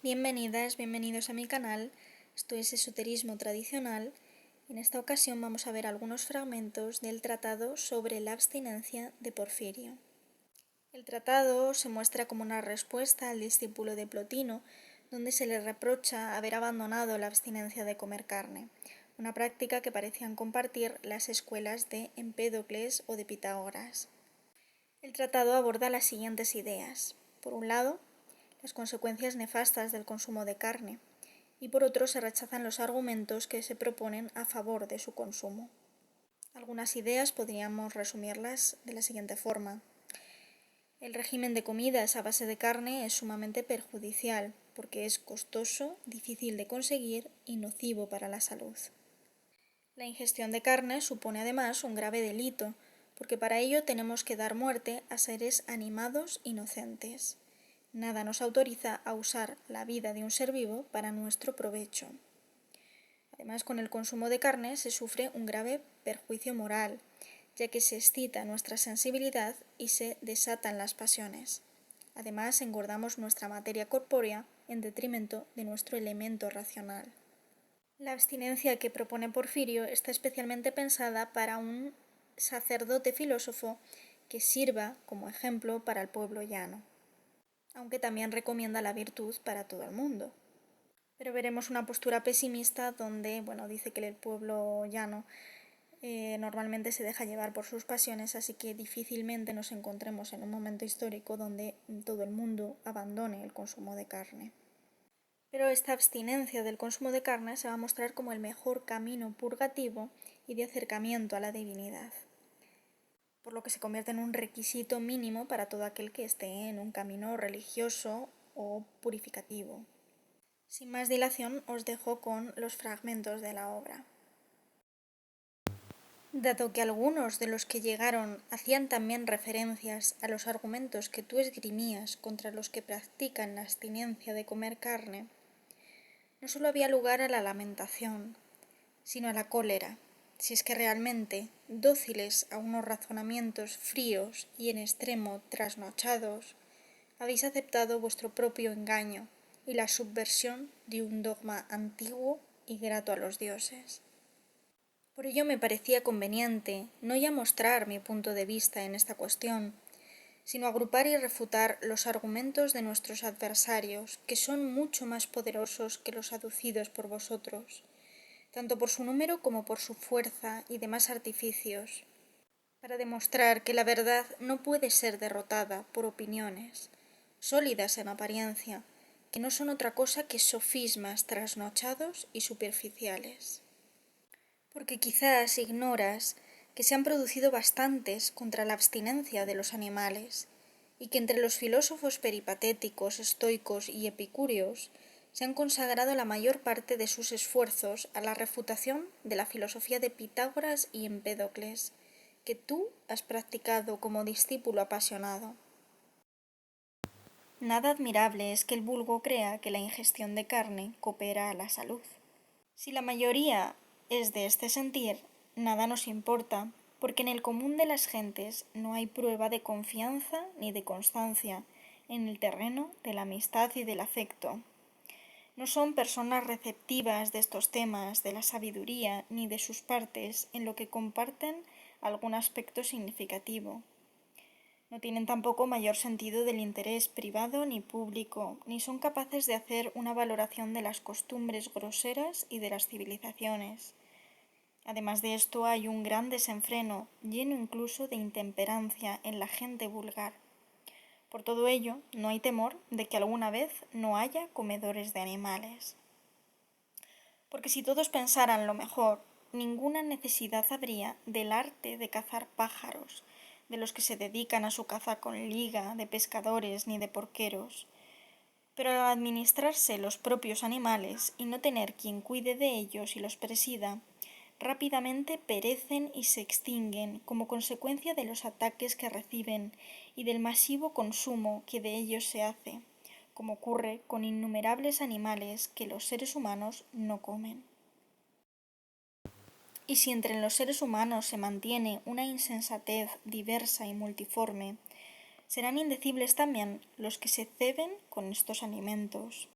Bienvenidas, bienvenidos a mi canal. Esto es Esoterismo Tradicional. En esta ocasión vamos a ver algunos fragmentos del tratado sobre la abstinencia de Porfirio. El tratado se muestra como una respuesta al discípulo de Plotino, donde se le reprocha haber abandonado la abstinencia de comer carne, una práctica que parecían compartir las escuelas de Empédocles o de Pitágoras. El tratado aborda las siguientes ideas. Por un lado, las consecuencias nefastas del consumo de carne, y por otro se rechazan los argumentos que se proponen a favor de su consumo. Algunas ideas podríamos resumirlas de la siguiente forma. El régimen de comidas a base de carne es sumamente perjudicial porque es costoso, difícil de conseguir y nocivo para la salud. La ingestión de carne supone además un grave delito, porque para ello tenemos que dar muerte a seres animados inocentes. Nada nos autoriza a usar la vida de un ser vivo para nuestro provecho. Además, con el consumo de carne se sufre un grave perjuicio moral, ya que se excita nuestra sensibilidad y se desatan las pasiones. Además, engordamos nuestra materia corpórea en detrimento de nuestro elemento racional. La abstinencia que propone Porfirio está especialmente pensada para un sacerdote filósofo que sirva como ejemplo para el pueblo llano, aunque también recomienda la virtud para todo el mundo. Pero veremos una postura pesimista donde, dice que el pueblo llano normalmente se deja llevar por sus pasiones, así que difícilmente nos encontremos en un momento histórico donde todo el mundo abandone el consumo de carne. Pero esta abstinencia del consumo de carne se va a mostrar como el mejor camino purgativo y de acercamiento a la divinidad, por lo que se convierte en un requisito mínimo para todo aquel que esté en un camino religioso o purificativo. Sin más dilación, os dejo con los fragmentos de la obra. Dado que algunos de los que llegaron hacían también referencias a los argumentos que tú esgrimías contra los que practican la abstinencia de comer carne, no solo había lugar a la lamentación, sino a la cólera, si es que realmente, dóciles a unos razonamientos fríos y en extremo trasnochados, habéis aceptado vuestro propio engaño y la subversión de un dogma antiguo y grato a los dioses. Por ello me parecía conveniente no ya mostrar mi punto de vista en esta cuestión, sino agrupar y refutar los argumentos de nuestros adversarios, que son mucho más poderosos que los aducidos por vosotros, tanto por su número como por su fuerza y demás artificios, para demostrar que la verdad no puede ser derrotada por opiniones, sólidas en apariencia, que no son otra cosa que sofismas trasnochados y superficiales. Porque quizás ignoras que se han producido bastantes contra la abstinencia de los animales, y que entre los filósofos peripatéticos, estoicos y epicúreos se han consagrado la mayor parte de sus esfuerzos a la refutación de la filosofía de Pitágoras y Empédocles, que tú has practicado como discípulo apasionado. Nada admirable es que el vulgo crea que la ingestión de carne coopera a la salud. Si la mayoría es de este sentir, nada nos importa, porque en el común de las gentes no hay prueba de confianza ni de constancia en el terreno de la amistad y del afecto. No son personas receptivas de estos temas, de la sabiduría, ni de sus partes, en lo que comparten algún aspecto significativo. No tienen tampoco mayor sentido del interés privado ni público, ni son capaces de hacer una valoración de las costumbres groseras y de las civilizaciones. Además de esto, hay un gran desenfreno, lleno incluso de intemperancia en la gente vulgar. Por todo ello, no hay temor de que alguna vez no haya comedores de animales. Porque si todos pensaran lo mejor, ninguna necesidad habría del arte de cazar pájaros, de los que se dedican a su caza con liga, de pescadores ni de porqueros. Pero al administrarse los propios animales y no tener quien cuide de ellos y los presida, rápidamente perecen y se extinguen como consecuencia de los ataques que reciben y del masivo consumo que de ellos se hace, como ocurre con innumerables animales que los seres humanos no comen. Y si entre los seres humanos se mantiene una insensatez diversa y multiforme, serán indecibles también los que se ceben con estos alimentos.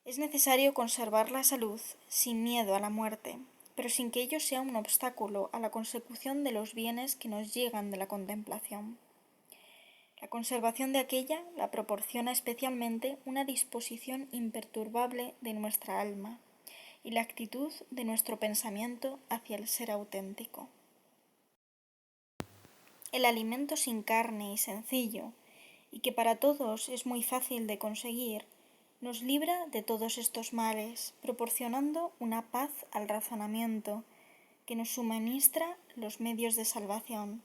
Es necesario conservar la salud sin miedo a la muerte, pero sin que ello sea un obstáculo a la consecución de los bienes que nos llegan de la contemplación. La conservación de aquella la proporciona especialmente una disposición imperturbable de nuestra alma y la actitud de nuestro pensamiento hacia el ser auténtico. El alimento sin carne y sencillo, y que para todos es muy fácil de conseguir, nos libra de todos estos males, proporcionando una paz al razonamiento que nos suministra los medios de salvación.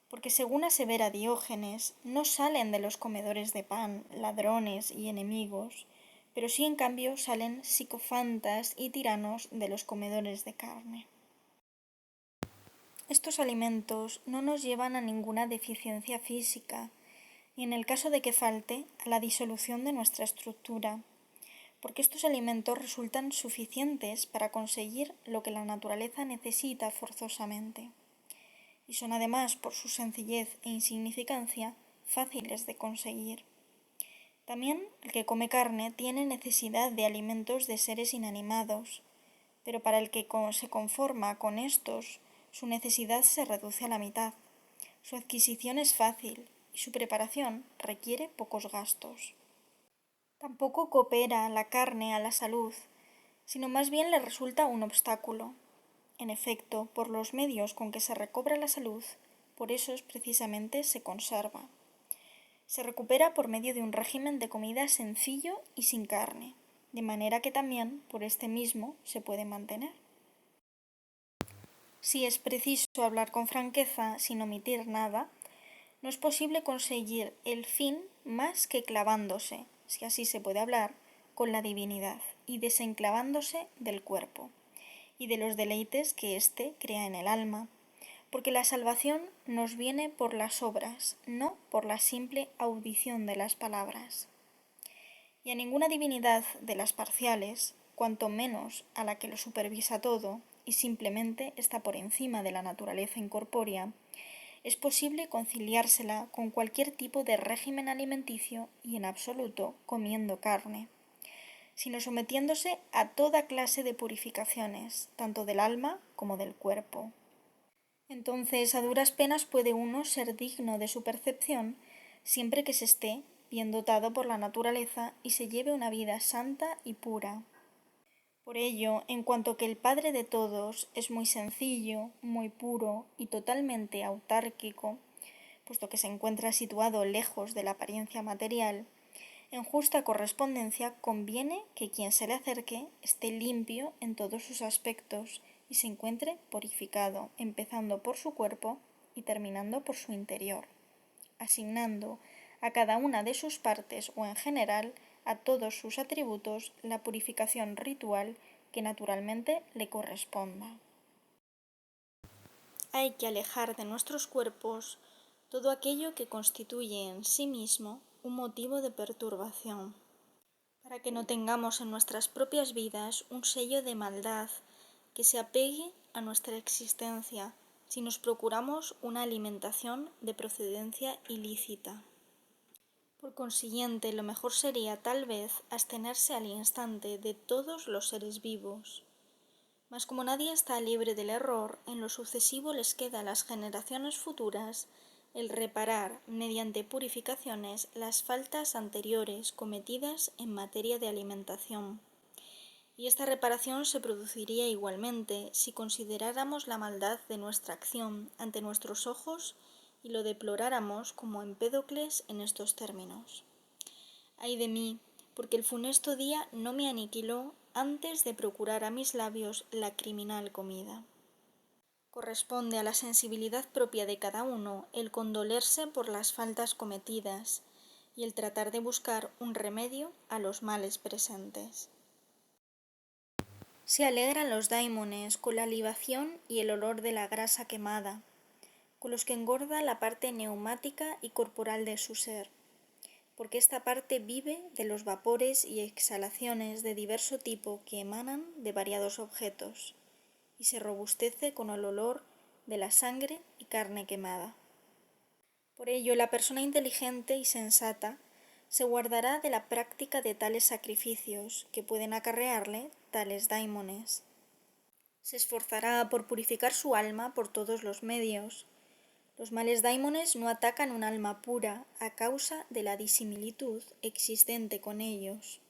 Porque según asevera Diógenes, no salen de los comedores de pan ladrones y enemigos, pero sí en cambio salen psicofantas y tiranos de los comedores de carne. Estos alimentos no nos llevan a ninguna deficiencia física, y en el caso de que falte, a la disolución de nuestra estructura, porque estos alimentos resultan suficientes para conseguir lo que la naturaleza necesita forzosamente, y son además, por su sencillez e insignificancia, fáciles de conseguir. También el que come carne tiene necesidad de alimentos de seres inanimados, pero para el que se conforma con estos, su necesidad se reduce a la mitad. Su adquisición es fácil y su preparación requiere pocos gastos. Tampoco coopera la carne a la salud, sino más bien le resulta un obstáculo. En efecto, por los medios con que se recobra la salud, por esos precisamente se conserva. Se recupera por medio de un régimen de comida sencillo y sin carne, de manera que también por este mismo se puede mantener. Si es preciso hablar con franqueza, sin omitir nada, no es posible conseguir el fin más que clavándose, si así se puede hablar, con la divinidad y desenclavándose del cuerpo y de los deleites que éste crea en el alma, porque la salvación nos viene por las obras, no por la simple audición de las palabras. Y a ninguna divinidad de las parciales, cuanto menos a la que lo supervisa todo y simplemente está por encima de la naturaleza incorpórea, es posible conciliársela con cualquier tipo de régimen alimenticio y en absoluto comiendo carne, sino sometiéndose a toda clase de purificaciones, tanto del alma como del cuerpo. Entonces, a duras penas puede uno ser digno de su percepción siempre que se esté bien dotado por la naturaleza y se lleve una vida santa y pura. Por ello, en cuanto que el Padre de todos es muy sencillo, muy puro y totalmente autárquico, puesto que se encuentra situado lejos de la apariencia material, en justa correspondencia conviene que quien se le acerque esté limpio en todos sus aspectos y se encuentre purificado, empezando por su cuerpo y terminando por su interior, asignando a cada una de sus partes o en general a todos sus atributos la purificación ritual que naturalmente le corresponda. Hay que alejar de nuestros cuerpos todo aquello que constituye en sí mismo un motivo de perturbación, para que no tengamos en nuestras propias vidas un sello de maldad que se apegue a nuestra existencia si nos procuramos una alimentación de procedencia ilícita. Por consiguiente, lo mejor sería tal vez abstenerse al instante de todos los seres vivos. Mas como nadie está libre del error, en lo sucesivo les queda a las generaciones futuras el reparar, mediante purificaciones, las faltas anteriores cometidas en materia de alimentación. Y esta reparación se produciría igualmente si consideráramos la maldad de nuestra acción ante nuestros ojos y lo deploráramos como Empédocles en estos términos: ay de mí, porque el funesto día no me aniquiló antes de procurar a mis labios la criminal comida. Corresponde a la sensibilidad propia de cada uno el condolerse por las faltas cometidas y el tratar de buscar un remedio a los males presentes. Se alegran los dáimones con la libación y el olor de la grasa quemada, con los que engorda la parte neumática y corporal de su ser, porque esta parte vive de los vapores y exhalaciones de diverso tipo que emanan de variados objetos, y se robustece con el olor de la sangre y carne quemada. Por ello, la persona inteligente y sensata se guardará de la práctica de tales sacrificios que pueden acarrearle tales daimones. Se esforzará por purificar su alma por todos los medios. Los males daimones no atacan un alma pura a causa de la disimilitud existente con ellos.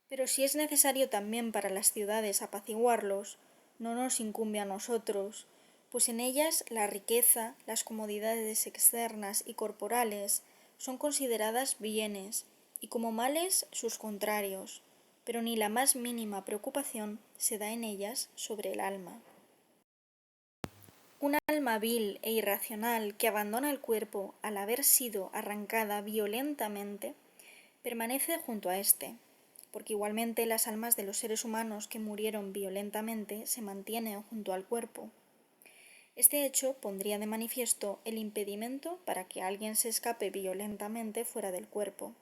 Pero si es necesario también para las ciudades apaciguarlos, no nos incumbe a nosotros, pues en ellas la riqueza, las comodidades externas y corporales son consideradas bienes, y como males sus contrarios, pero ni la más mínima preocupación se da en ellas sobre el alma. Un alma vil e irracional que abandona el cuerpo al haber sido arrancada violentamente, permanece junto a éste, porque igualmente las almas de los seres humanos que murieron violentamente se mantienen junto al cuerpo. Este hecho pondría de manifiesto el impedimento para que alguien se escape violentamente fuera del cuerpo.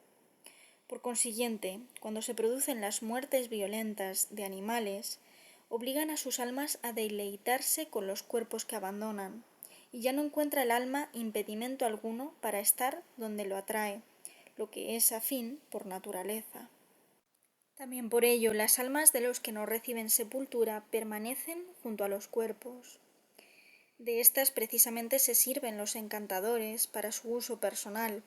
Por consiguiente, cuando se producen las muertes violentas de animales, obligan a sus almas a deleitarse con los cuerpos que abandonan, y ya no encuentra el alma impedimento alguno para estar donde lo atrae, lo que es afín por naturaleza. También por ello, las almas de los que no reciben sepultura permanecen junto a los cuerpos. De estas precisamente se sirven los encantadores para su uso personal,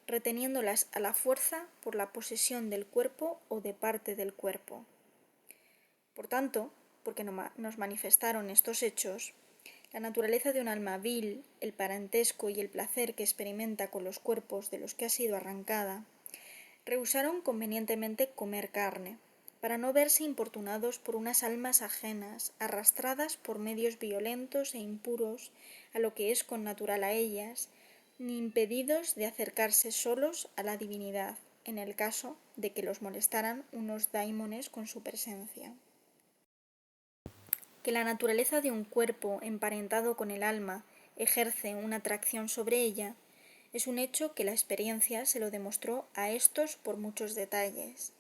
reteniéndolas a la fuerza por la posesión del cuerpo o de parte del cuerpo. Por tanto, porque nos manifestaron estos hechos, la naturaleza de un alma vil, el parentesco y el placer que experimenta con los cuerpos de los que ha sido arrancada, rehusaron convenientemente comer carne, para no verse importunados por unas almas ajenas, arrastradas por medios violentos e impuros a lo que es connatural a ellas, ni impedidos de acercarse solos a la divinidad, en el caso de que los molestaran unos daimones con su presencia. Que la naturaleza de un cuerpo emparentado con el alma ejerce una atracción sobre ella, es un hecho que la experiencia se lo demostró a estos por muchos detalles.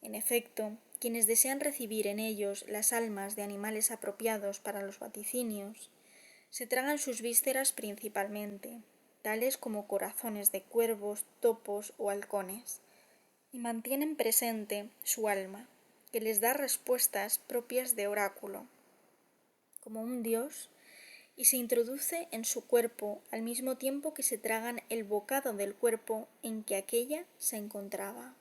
En efecto, quienes desean recibir en ellos las almas de animales apropiados para los vaticinios, se tragan sus vísceras principalmente, tales como corazones de cuervos, topos o halcones, y mantienen presente su alma, que les da respuestas propias de oráculo, como un dios, y se introduce en su cuerpo al mismo tiempo que se tragan el bocado del cuerpo en que aquella se encontraba.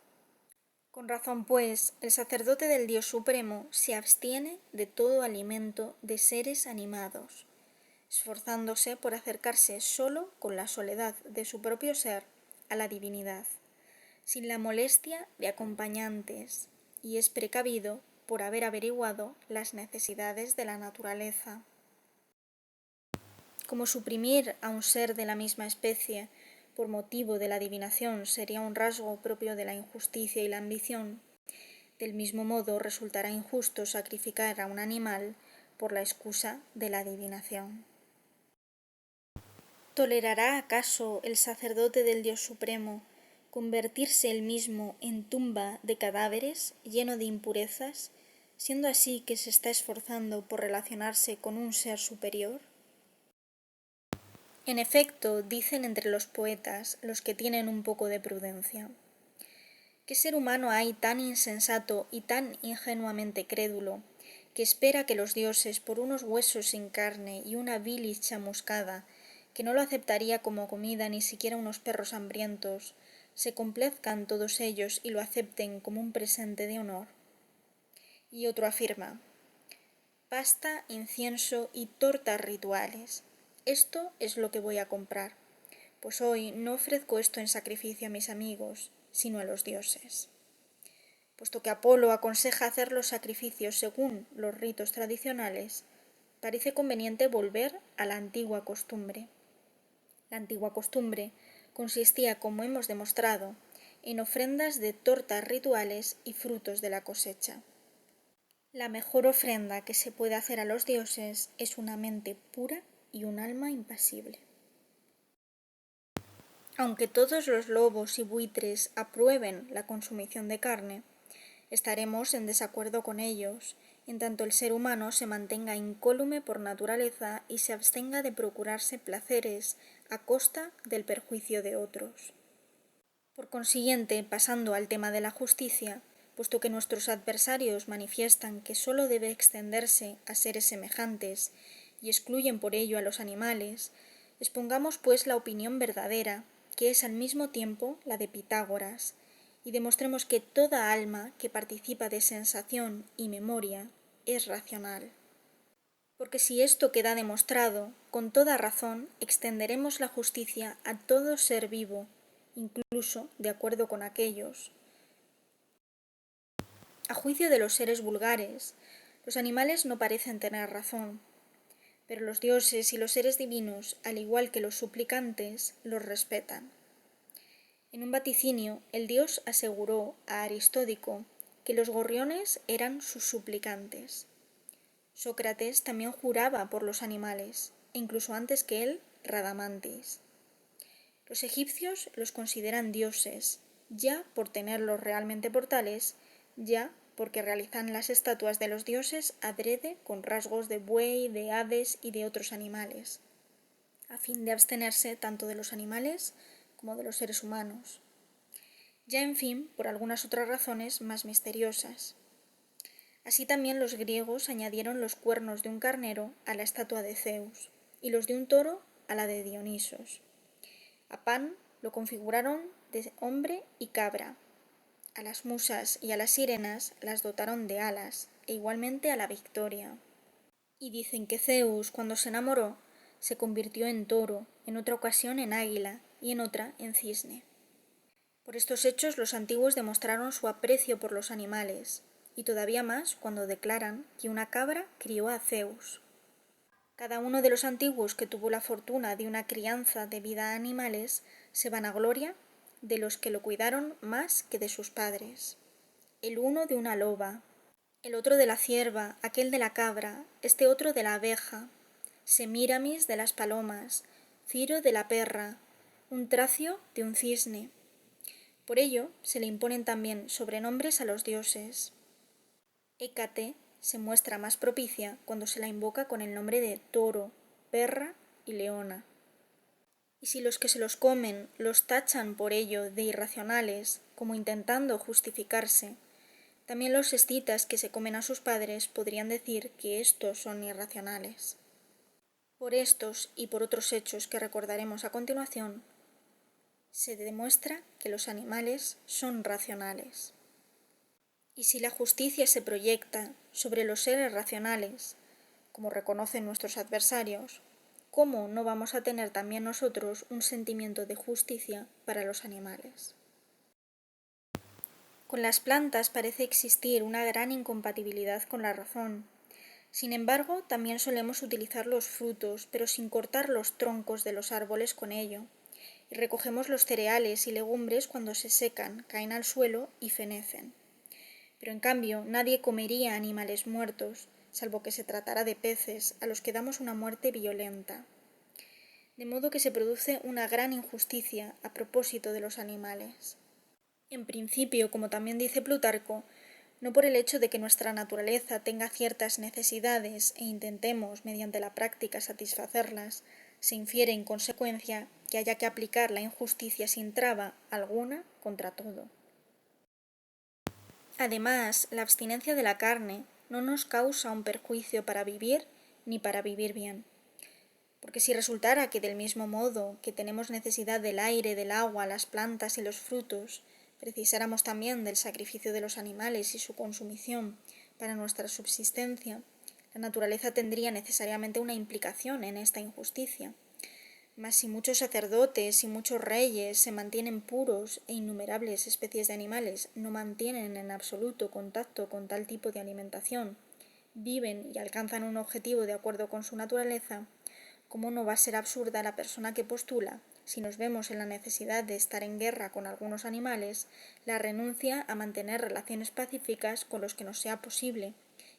Con razón, pues, el sacerdote del Dios Supremo se abstiene de todo alimento de seres animados, esforzándose por acercarse solo con la soledad de su propio ser a la divinidad, sin la molestia de acompañantes, y es precavido por haber averiguado las necesidades de la naturaleza. Como suprimir a un ser de la misma especie por motivo de la adivinación sería un rasgo propio de la injusticia y la ambición, del mismo modo resultará injusto sacrificar a un animal por la excusa de la adivinación. ¿Tolerará acaso el sacerdote del Dios Supremo convertirse él mismo en tumba de cadáveres lleno de impurezas, siendo así que se está esforzando por relacionarse con un ser superior? En efecto, dicen entre los poetas, los que tienen un poco de prudencia, ¿qué ser humano hay tan insensato y tan ingenuamente crédulo, que espera que los dioses, por unos huesos sin carne y una bilis chamuscada, que no lo aceptaría como comida ni siquiera unos perros hambrientos, se complazcan todos ellos y lo acepten como un presente de honor? Y otro afirma, pasta, incienso y tortas rituales. Esto es lo que voy a comprar, pues hoy no ofrezco esto en sacrificio a mis amigos, sino a los dioses. Puesto que Apolo aconseja hacer los sacrificios según los ritos tradicionales, parece conveniente volver a la antigua costumbre. La antigua costumbre consistía, como hemos demostrado, en ofrendas de tortas rituales y frutos de la cosecha. La mejor ofrenda que se puede hacer a los dioses es una mente pura y un alma impasible. Aunque todos los lobos y buitres aprueben la consumición de carne, estaremos en desacuerdo con ellos, en tanto el ser humano se mantenga incólume por naturaleza y se abstenga de procurarse placeres a costa del perjuicio de otros. Por consiguiente, pasando al tema de la justicia, puesto que nuestros adversarios manifiestan que sólo debe extenderse a seres semejantes y excluyen por ello a los animales, expongamos pues la opinión verdadera, que es al mismo tiempo la de Pitágoras, y demostremos que toda alma que participa de sensación y memoria es racional. Porque si esto queda demostrado, con toda razón extenderemos la justicia a todo ser vivo, incluso de acuerdo con aquellos. A juicio de los seres vulgares, los animales no parecen tener razón, pero los dioses y los seres divinos, al igual que los suplicantes, los respetan. En un vaticinio, el dios aseguró a Aristódico que los gorriones eran sus suplicantes. Sócrates también juraba por los animales, e incluso antes que él, Radamantis. Los egipcios los consideran dioses, ya por tenerlos realmente por tales, ya porque realizan las estatuas de los dioses adrede con rasgos de buey, de aves y de otros animales, a fin de abstenerse tanto de los animales como de los seres humanos. Ya en fin, por algunas otras razones más misteriosas. Así también los griegos añadieron los cuernos de un carnero a la estatua de Zeus y los de un toro a la de Dionisos. A Pan lo configuraron de hombre y cabra. A las musas y a las sirenas las dotaron de alas, e igualmente a la Victoria. Y dicen que Zeus, cuando se enamoró, se convirtió en toro, en otra ocasión en águila y en otra en cisne. Por estos hechos los antiguos demostraron su aprecio por los animales, y todavía más cuando declaran que una cabra crió a Zeus. Cada uno de los antiguos que tuvo la fortuna de una crianza debida a animales se vanagloria de los que lo cuidaron más que de sus padres. El uno de una loba, el otro de la cierva, aquel de la cabra, este otro de la abeja, Semíramis de las palomas, Ciro de la perra, un tracio de un cisne. Por ello se le imponen también sobrenombres a los dioses. Hécate se muestra más propicia cuando se la invoca con el nombre de toro, perra y leona. Y si los que se los comen los tachan por ello de irracionales, como intentando justificarse, también los escitas que se comen a sus padres podrían decir que estos son irracionales. Por estos y por otros hechos que recordaremos a continuación, se demuestra que los animales son racionales. Y si la justicia se proyecta sobre los seres racionales, como reconocen nuestros adversarios, ¿cómo no vamos a tener también nosotros un sentimiento de justicia para los animales? Con las plantas parece existir una gran incompatibilidad con la razón. Sin embargo, también solemos utilizar los frutos, pero sin cortar los troncos de los árboles con ello, y recogemos los cereales y legumbres cuando se secan, caen al suelo y fenecen. Pero en cambio nadie comería animales muertos, salvo que se tratara de peces, a los que damos una muerte violenta. De modo que se produce una gran injusticia a propósito de los animales. En principio, como también dice Plutarco, no por el hecho de que nuestra naturaleza tenga ciertas necesidades e intentemos, mediante la práctica, satisfacerlas, se infiere en consecuencia que haya que aplicar la injusticia sin traba alguna contra todo. Además, la abstinencia de la carne no nos causa un perjuicio para vivir ni para vivir bien. Porque si resultara que del mismo modo que tenemos necesidad del aire, del agua, las plantas y los frutos, precisáramos también del sacrificio de los animales y su consumición para nuestra subsistencia, la naturaleza tendría necesariamente una implicación en esta injusticia. Mas si muchos sacerdotes y muchos reyes se mantienen puros e innumerables especies de animales no mantienen en absoluto contacto con tal tipo de alimentación, viven y alcanzan un objetivo de acuerdo con su naturaleza, ¿cómo no va a ser absurda la persona que postula, si nos vemos en la necesidad de estar en guerra con algunos animales, la renuncia a mantener relaciones pacíficas con los que nos sea posible,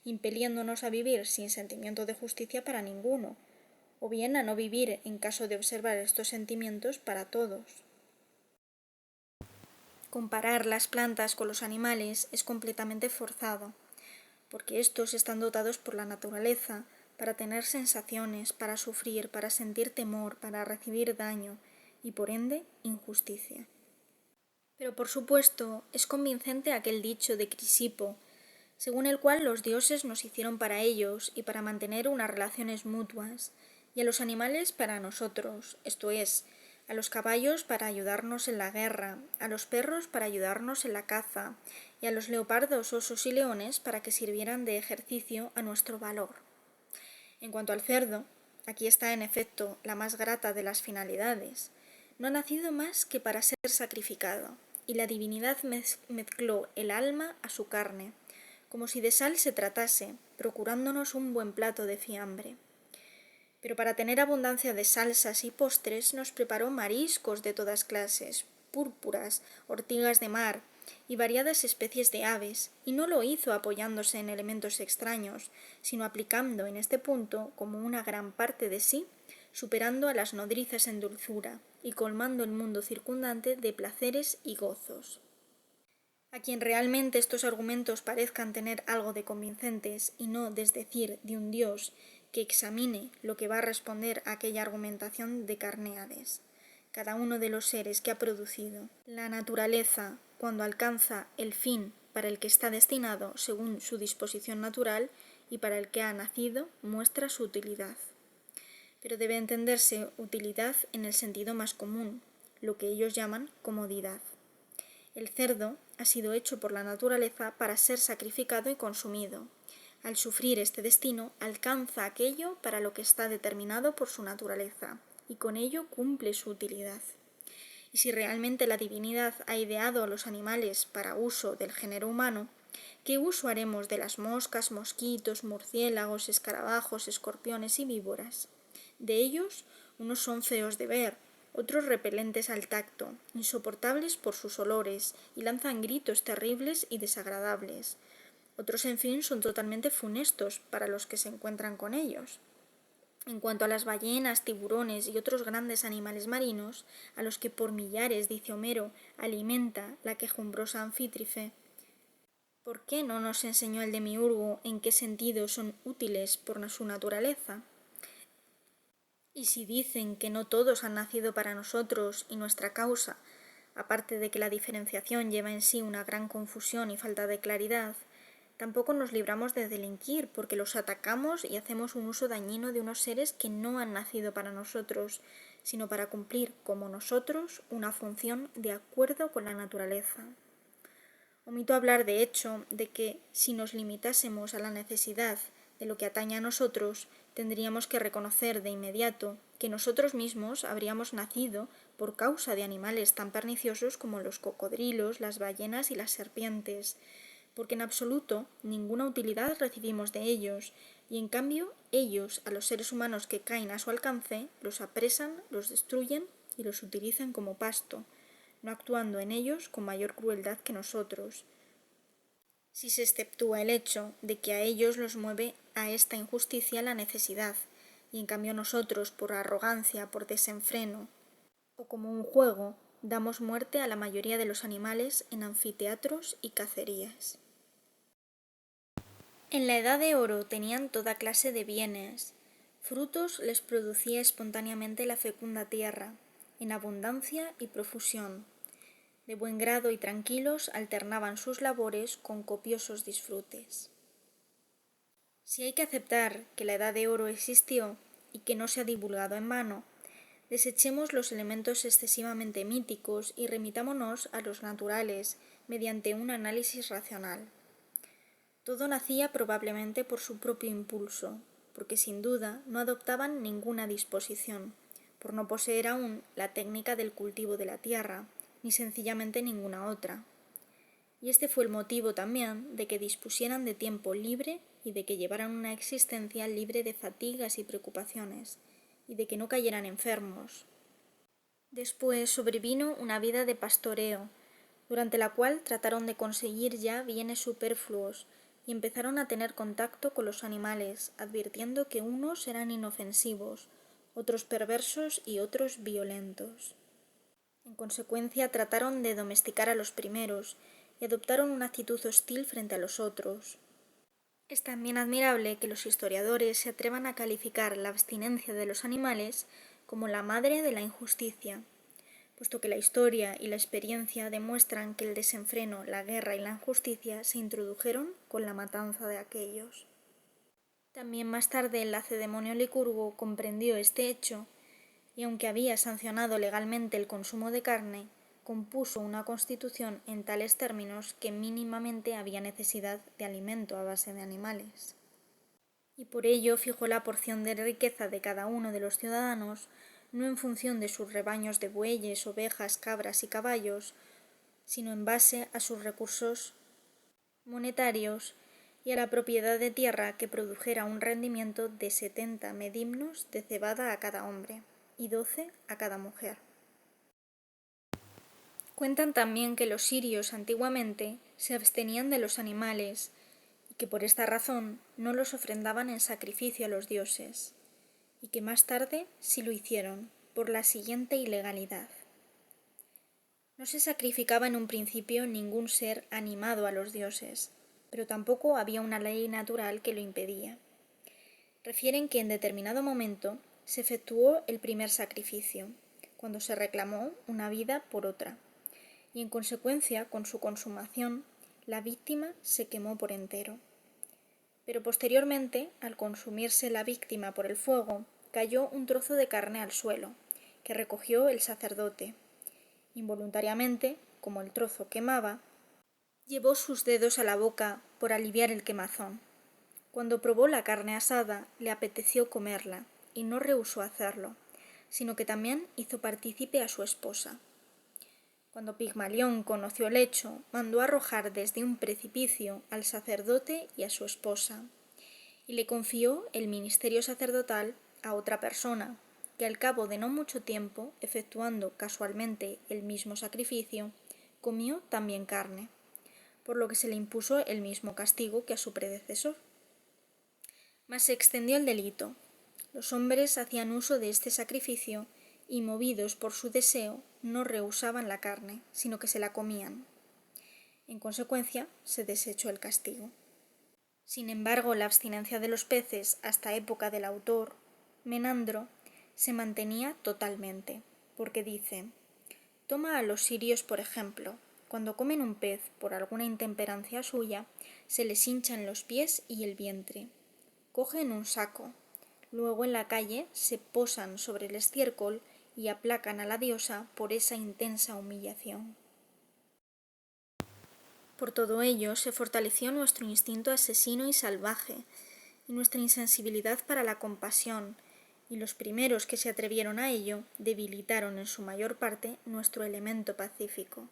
impeliéndonos a vivir sin sentimiento de justicia para ninguno, o bien a no vivir en caso de observar estos sentimientos para todos? Comparar las plantas con los animales es completamente forzado, porque estos están dotados por la naturaleza para tener sensaciones, para sufrir, para sentir temor, para recibir daño y por ende injusticia. Pero por supuesto es convincente aquel dicho de Crisipo, según el cual los dioses nos hicieron para ellos y para mantener unas relaciones mutuas, y a los animales para nosotros, esto es, a los caballos para ayudarnos en la guerra, a los perros para ayudarnos en la caza, y a los leopardos, osos y leones para que sirvieran de ejercicio a nuestro valor. En cuanto al cerdo, aquí está en efecto la más grata de las finalidades. No ha nacido más que para ser sacrificado, y la divinidad mezcló el alma a su carne, como si de sal se tratase, procurándonos un buen plato de fiambre. Pero para tener abundancia de salsas y postres nos preparó mariscos de todas clases, púrpuras, ortigas de mar y variadas especies de aves, y no lo hizo apoyándose en elementos extraños, sino aplicando en este punto como una gran parte de sí, superando a las nodrizas en dulzura y colmando el mundo circundante de placeres y gozos. A quien realmente estos argumentos parezcan tener algo de convincentes y no desdecir de un Dios que examine lo que va a responder a aquella argumentación de Carnéades. Cada uno de los seres que ha producido la naturaleza, cuando alcanza el fin para el que está destinado según su disposición natural y para el que ha nacido, muestra su utilidad. Pero debe entenderse utilidad en el sentido más común, lo que ellos llaman comodidad. El cerdo ha sido hecho por la naturaleza para ser sacrificado y consumido. Al sufrir este destino, alcanza aquello para lo que está determinado por su naturaleza, y con ello cumple su utilidad. Y si realmente la divinidad ha ideado a los animales para uso del género humano, ¿qué uso haremos de las moscas, mosquitos, murciélagos, escarabajos, escorpiones y víboras? De ellos, unos son feos de ver, otros repelentes al tacto, insoportables por sus olores y lanzan gritos terribles y desagradables. Otros, en fin, son totalmente funestos para los que se encuentran con ellos. En cuanto a las ballenas, tiburones y otros grandes animales marinos, a los que por millares, dice Homero, alimenta la quejumbrosa Anfítrife, ¿por qué no nos enseñó el demiurgo en qué sentido son útiles por su naturaleza? Y si dicen que no todos han nacido para nosotros y nuestra causa, aparte de que la diferenciación lleva en sí una gran confusión y falta de claridad, tampoco nos libramos de delinquir, porque los atacamos y hacemos un uso dañino de unos seres que no han nacido para nosotros, sino para cumplir, como nosotros, una función de acuerdo con la naturaleza. Omito hablar, de hecho, de que si nos limitásemos a la necesidad de lo que atañe a nosotros, tendríamos que reconocer de inmediato que nosotros mismos habríamos nacido por causa de animales tan perniciosos como los cocodrilos, las ballenas y las serpientes, porque en absoluto ninguna utilidad recibimos de ellos, y en cambio ellos, a los seres humanos que caen a su alcance, los apresan, los destruyen y los utilizan como pasto, no actuando en ellos con mayor crueldad que nosotros, si se exceptúa el hecho de que a ellos los mueve a esta injusticia la necesidad, y en cambio nosotros, por arrogancia, por desenfreno, o como un juego, damos muerte a la mayoría de los animales en anfiteatros y cacerías. En la Edad de Oro tenían toda clase de bienes. Frutos les producía espontáneamente la fecunda tierra, en abundancia y profusión. De buen grado y tranquilos alternaban sus labores con copiosos disfrutes. Si hay que aceptar que la Edad de Oro existió y que no se ha divulgado en vano, desechemos los elementos excesivamente míticos y remitámonos a los naturales mediante un análisis racional. Todo nacía probablemente por su propio impulso, porque sin duda no adoptaban ninguna disposición, por no poseer aún la técnica del cultivo de la tierra, ni sencillamente ninguna otra. Y este fue el motivo también de que dispusieran de tiempo libre y de que llevaran una existencia libre de fatigas y preocupaciones, y de que no cayeran enfermos. Después sobrevino una vida de pastoreo, durante la cual trataron de conseguir ya bienes superfluos, y empezaron a tener contacto con los animales, advirtiendo que unos eran inofensivos, otros perversos y otros violentos. En consecuencia trataron de domesticar a los primeros y adoptaron una actitud hostil frente a los otros. Es también admirable que los historiadores se atrevan a calificar la abstinencia de los animales como la madre de la injusticia, puesto que la historia y la experiencia demuestran que el desenfreno, la guerra y la injusticia se introdujeron con la matanza de aquellos. También más tarde el lacedemonio licurgo comprendió este hecho y, aunque había sancionado legalmente el consumo de carne, compuso una constitución en tales términos que mínimamente había necesidad de alimento a base de animales. Y por ello fijó la porción de riqueza de cada uno de los ciudadanos no en función de sus rebaños de bueyes, ovejas, cabras y caballos, sino en base a sus recursos monetarios y a la propiedad de tierra que produjera un rendimiento de 70 medimnos de cebada a cada hombre y 12 a cada mujer. Cuentan también que los sirios antiguamente se abstenían de los animales y que por esta razón no los ofrendaban en sacrificio a los dioses, y que más tarde sí lo hicieron, por la siguiente ilegalidad. No se sacrificaba en un principio ningún ser animado a los dioses, pero tampoco había una ley natural que lo impedía. Refieren que en determinado momento se efectuó el primer sacrificio, cuando se reclamó una vida por otra, y en consecuencia, con su consumación, la víctima se quemó por entero. Pero posteriormente, al consumirse la víctima por el fuego, cayó un trozo de carne al suelo, que recogió el sacerdote. Involuntariamente, como el trozo quemaba, llevó sus dedos a la boca por aliviar el quemazón. Cuando probó la carne asada, le apeteció comerla, y no rehusó hacerlo, sino que también hizo partícipe a su esposa. Cuando Pigmalión conoció el hecho, mandó arrojar desde un precipicio al sacerdote y a su esposa, y le confió el ministerio sacerdotal a otra persona, que al cabo de no mucho tiempo, efectuando casualmente el mismo sacrificio, comió también carne, por lo que se le impuso el mismo castigo que a su predecesor. Mas se extendió el delito. Los hombres hacían uso de este sacrificio y, movidos por su deseo, no rehusaban la carne, sino que se la comían. En consecuencia, se desechó el castigo. Sin embargo, la abstinencia de los peces hasta época del autor, Menandro, se mantenía totalmente, porque dice: toma a los sirios por ejemplo. Cuando comen un pez por alguna intemperancia suya, se les hinchan los pies y el vientre. Cogen un saco. Luego en la calle se posan sobre el estiércol y aplacan a la diosa por esa intensa humillación. Por todo ello se fortaleció nuestro instinto asesino y salvaje, y nuestra insensibilidad para la compasión, y los primeros que se atrevieron a ello debilitaron en su mayor parte nuestro elemento pacífico.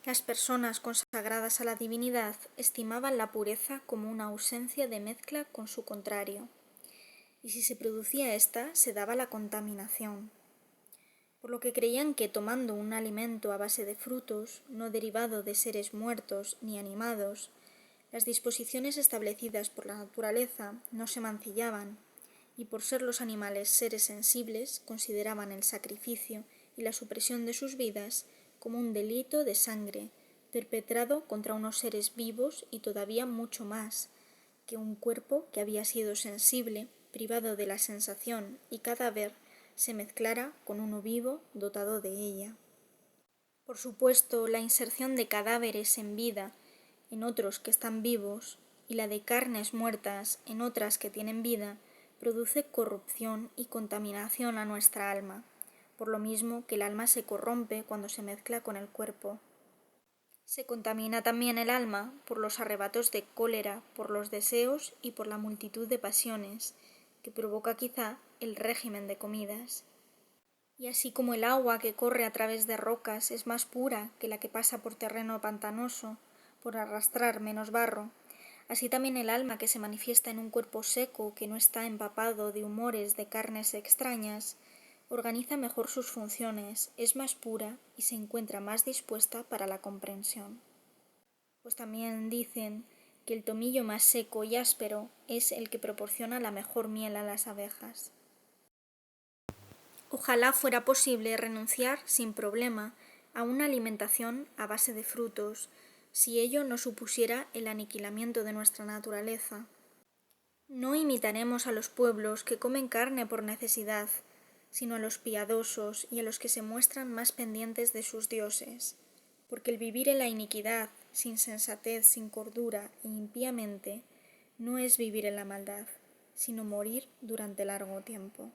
Las personas consagradas a la divinidad estimaban la pureza como una ausencia de mezcla con su contrario, y si se producía ésta, se daba la contaminación, por lo que creían que tomando un alimento a base de frutos, no derivado de seres muertos ni animados, las disposiciones establecidas por la naturaleza no se mancillaban, y por ser los animales seres sensibles, consideraban el sacrificio y la supresión de sus vidas como un delito de sangre, perpetrado contra unos seres vivos y todavía mucho más, que un cuerpo que había sido sensible, privado de la sensación y cadáver, se mezclara con uno vivo dotado de ella. Por supuesto, la inserción de cadáveres en vida en otros que están vivos y la de carnes muertas en otras que tienen vida produce corrupción y contaminación a nuestra alma, por lo mismo que el alma se corrompe cuando se mezcla con el cuerpo. Se contamina también el alma por los arrebatos de cólera, por los deseos y por la multitud de pasiones, que provoca quizá el régimen de comidas. Y así como el agua que corre a través de rocas es más pura que la que pasa por terreno pantanoso, por arrastrar menos barro, así también el alma que se manifiesta en un cuerpo seco que no está empapado de humores de carnes extrañas, organiza mejor sus funciones, es más pura y se encuentra más dispuesta para la comprensión. Pues también dicen que el tomillo más seco y áspero es el que proporciona la mejor miel a las abejas. Ojalá fuera posible renunciar sin problema a una alimentación a base de frutos, si ello no supusiera el aniquilamiento de nuestra naturaleza. No imitaremos a los pueblos que comen carne por necesidad, sino a los piadosos y a los que se muestran más pendientes de sus dioses, porque el vivir en la iniquidad, sin sensatez, sin cordura e impíamente, no es vivir en la maldad, sino morir durante largo tiempo.